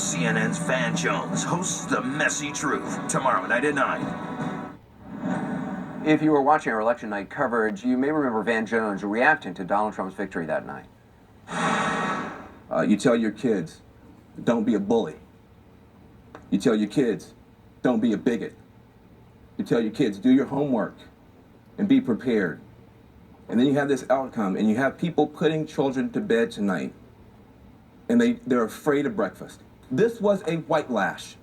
CNN's Van Jones hosts The Messy Truth tomorrow night at 9. If you were watching our election night coverage, you may remember Van Jones reacting to Donald Trump's victory that night. You tell your kids, don't be a bully. You tell your kids, don't be a bigot. You tell your kids, do your homework and be prepared. And then you have this outcome, and you have people putting children to bed tonight, and they're afraid of breakfast. This was a white lash.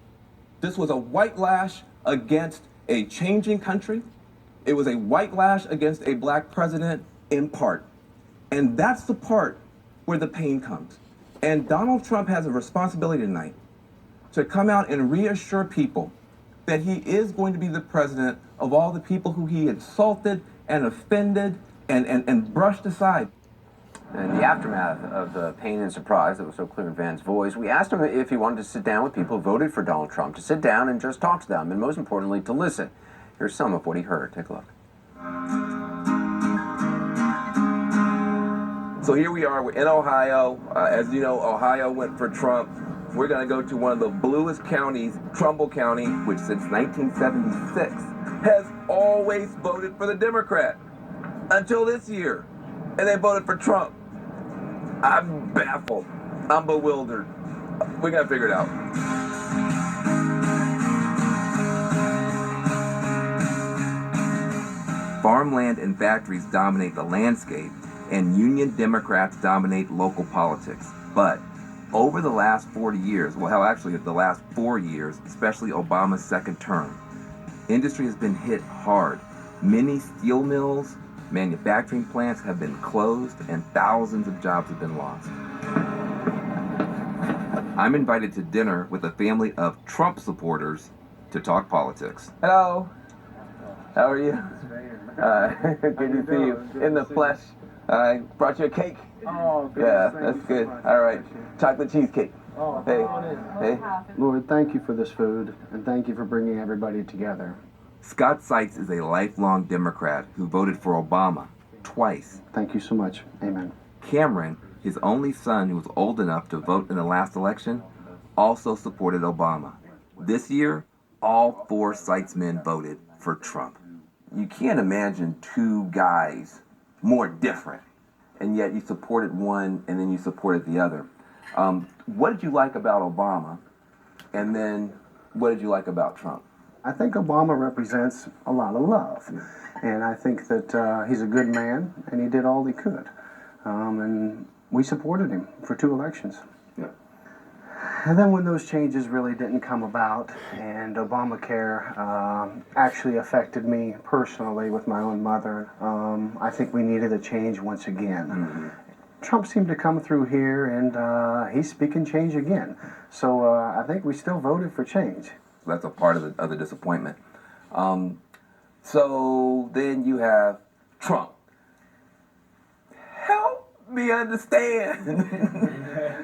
This was a white lash against a changing country. It was a white lash against a black president in part. And that's the part where the pain comes. And Donald Trump has a responsibility tonight to come out and reassure people that he is going to be the president of all the people who he insulted and offended and brushed aside. In the aftermath of the pain and surprise that was so clear in Van's voice, we asked him if he wanted to sit down with people who voted for Donald Trump, to sit down and just talk to them, and most importantly, to listen. Here's some of what he heard. Take a look. So here we are, we're in Ohio. As you know, Ohio went for Trump. We're gonna go to one of the bluest counties, Trumbull County, which since 1976 has always voted for the Democrat until this year. And they voted for Trump. I'm baffled. I'm bewildered. We gotta figure it out. Farmland and factories dominate the landscape, and Union Democrats dominate local politics. But over the last 40 years, well, hell, actually the last 4 years, especially Obama's second term, industry has been hit hard. Many steel mills, manufacturing plants have been closed, and thousands of jobs have been lost. I'm invited to dinner with a family of Trump supporters to talk politics. Hello. How are you? Good to see you in the flesh. I brought you a cake. Oh, good. Yeah, that's good. All right. Chocolate cheesecake. Oh, Hey. Hey. Lord, thank you for this food, and thank you for bringing everybody together. Scott Seitz is a lifelong Democrat who voted for Obama twice. Thank you so much. Amen. Cameron, his only son who was old enough to vote in the last election, also supported Obama. This year, all 4 Seitz men voted for Trump. You can't imagine 2 guys more different, and yet you supported one and then you supported the other. What did you like about Obama, and then what did you like about Trump? I think Obama represents a lot of love, and I think that he's a good man, and he did all he could. And we supported him for 2 elections. Yeah. And then when those changes really didn't come about, and Obamacare actually affected me personally with my own mother, I think we needed a change once again. Mm-hmm. Trump seemed to come through here, and he's speaking change again. So I think we still voted for change. That's a part of the disappointment. So then you have Trump. Help me understand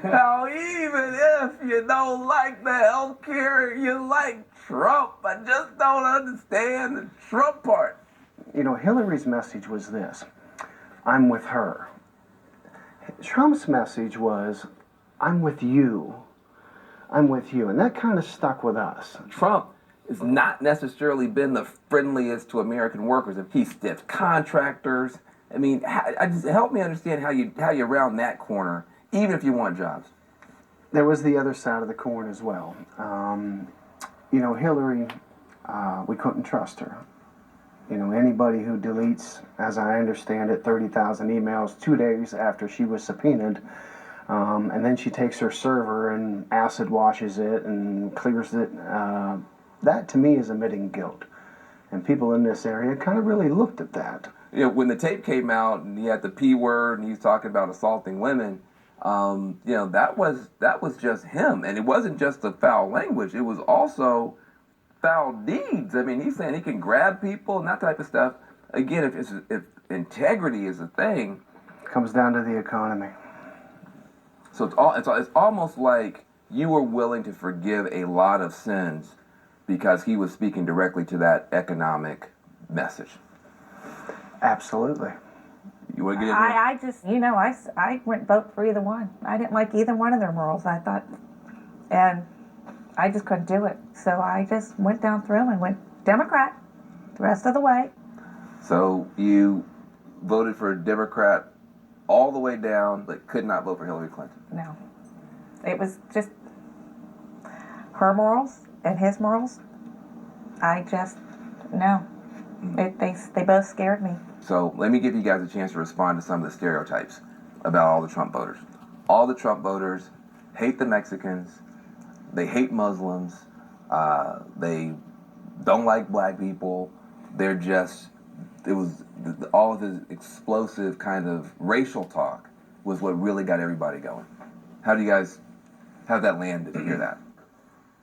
how even if you don't like the health care, you like Trump. I just don't understand the Trump part. You know, Hillary's message was this: I'm with her. Trump's message was, I'm with you. I'm with you. And that kind of stuck with us. Trump has not necessarily been the friendliest to American workers. He stiffed contractors. I mean, just help me understand how you round that corner, even if you want jobs. There was the other side of the coin as well. You know, Hillary, we couldn't trust her. You know, anybody who deletes, as I understand it, 30,000 emails 2 days after she was subpoenaed, and then she takes her server and acid washes it and clears it, that to me is admitting guilt. And people in this area kind of really looked at that. You know, when the tape came out and he had the P word and he was talking about assaulting women, you know, that was just him. And it wasn't just the foul language, it was also foul deeds. I mean, he's saying he can grab people and that type of stuff. Again, if integrity is a thing, It comes down to the economy. so it's almost like you were willing to forgive a lot of sins because he was speaking directly to that economic message. Absolutely. You want to get in there? I just, I went vote for either one. I didn't like either one of their morals. I thought And I just couldn't do it. So I just went down through and went Democrat the rest of the way. So you voted for a Democrat all the way down, but could not vote for Hillary Clinton. No. It was just her morals and his morals. I just, no. They both scared me. So let me give you guys a chance to respond to some of the stereotypes about all the Trump voters. All the Trump voters hate the Mexicans. They hate Muslims. They don't like black people. They're just, it was all of this explosive kind of racial talk was what really got everybody going. How do you guys, how'd that land? Did you hear that?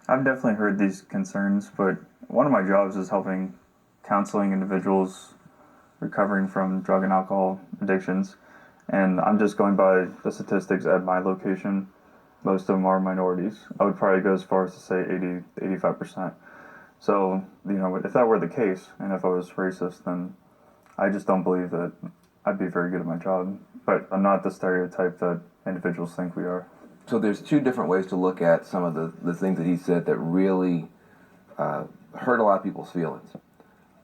I've definitely heard these concerns, but one of my jobs is helping counseling individuals recovering from drug and alcohol addictions. And I'm just going by the statistics at my location. Most of them are minorities. I would probably go as far as to say 85%. So, if that were the case, and if I was racist, then I just don't believe that I'd be very good at my job. But I'm not the stereotype that individuals think we are. So there's two different ways to look at some of the things that he said that really hurt a lot of people's feelings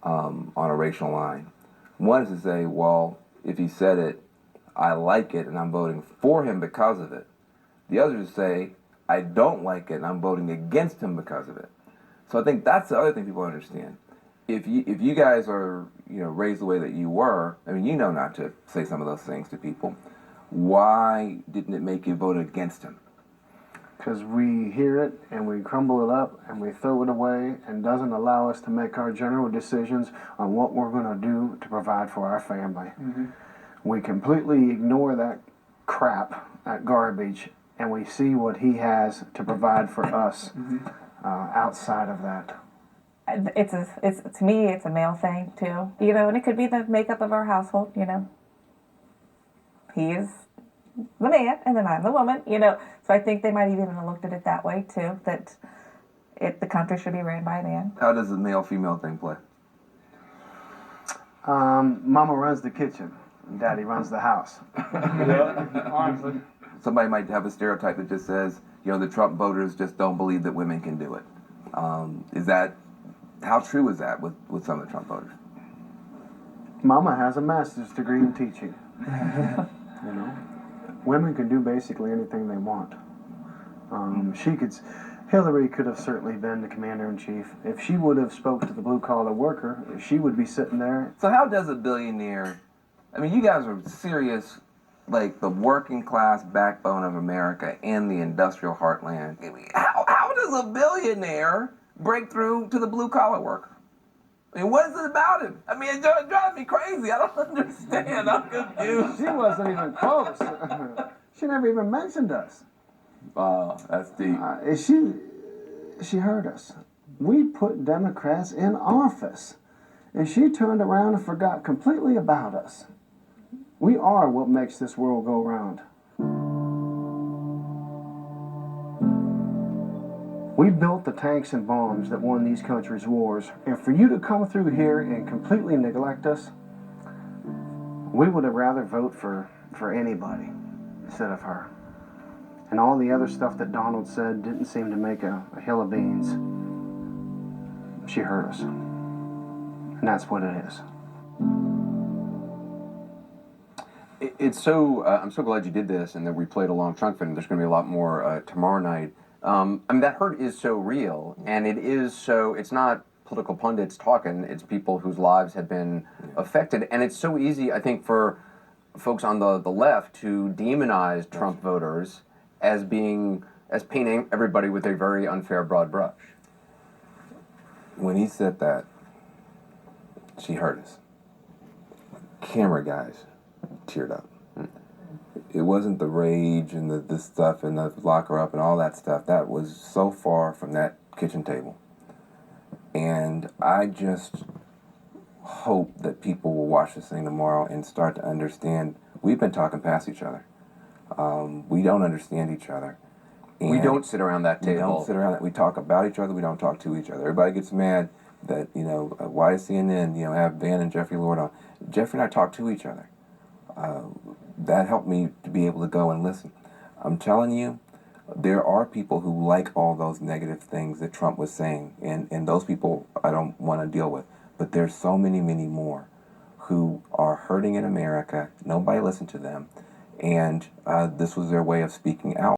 on a racial line. One is to say, well, if he said it, I like it and I'm voting for him because of it. The other is to say, I don't like it and I'm voting against him because of it. So I think that's the other thing people understand. If you guys are raised the way that you were, I mean, not to say some of those things to people. Why didn't it make you vote against him? Because we hear it and we crumble it up and we throw it away and doesn't allow us to make our general decisions on what we're going to do to provide for our family. Mm-hmm. We completely ignore that crap, that garbage, and we see what he has to provide for us outside of that. It's to me, it's a male thing too, and it could be the makeup of our household. He is the man, and then I'm the woman. So I think they might have even looked at it that way too. That the country should be ran by a man. How does the male-female thing play? Mama runs the kitchen, and Daddy runs the house. Honestly. Somebody might have a stereotype that just says, the Trump voters just don't believe that women can do it. How true is that with some of the Trump voters? Mama has a master's degree in teaching. Women can do basically anything they want. Hillary could have certainly been the commander-in-chief. If she would have spoke to the blue-collar worker, she would be sitting there. So how does a billionaire, you guys are serious, like the working class backbone of America and the industrial heartland. How does a billionaire break through to the blue-collar worker? What is it about him? It drives me crazy. I don't understand. I'm confused. She wasn't even close. She never even mentioned us. Wow, that's deep. She heard us. We put Democrats in office, and she turned around and forgot completely about us. We are what makes this world go round. We built the tanks and bombs that won these countries' wars, and for you to come through here and completely neglect us, we would have rather vote for anybody instead of her. And all the other stuff that Donald said didn't seem to make a hill of beans. She hurt us. And that's what it is. I'm so glad you did this and that we played along Trunkford, and there's going to be a lot more tomorrow night. That hurt is so real, and it's not political pundits talking, it's people whose lives have been affected, and it's so easy, I think, for folks on the left to demonize Trump voters as painting everybody with a very unfair broad brush. When he said that, she hurt us. Camera guys teared up. It wasn't the rage and this stuff and the lock her up and all that stuff. That was so far from that kitchen table. And I just hope that people will watch this thing tomorrow and start to understand we've been talking past each other. We don't understand each other. We don't sit around that table. We don't sit around that. We talk about each other. We don't talk to each other. Everybody gets mad that, why does CNN, have Van and Jeffrey Lord on? Jeffrey and I talk to each other. That helped me to be able to go and listen. I'm telling you, there are people who like all those negative things that Trump was saying, and those people I don't want to deal with. But there's so many, many more who are hurting in America. Nobody listened to them, and this was their way of speaking out.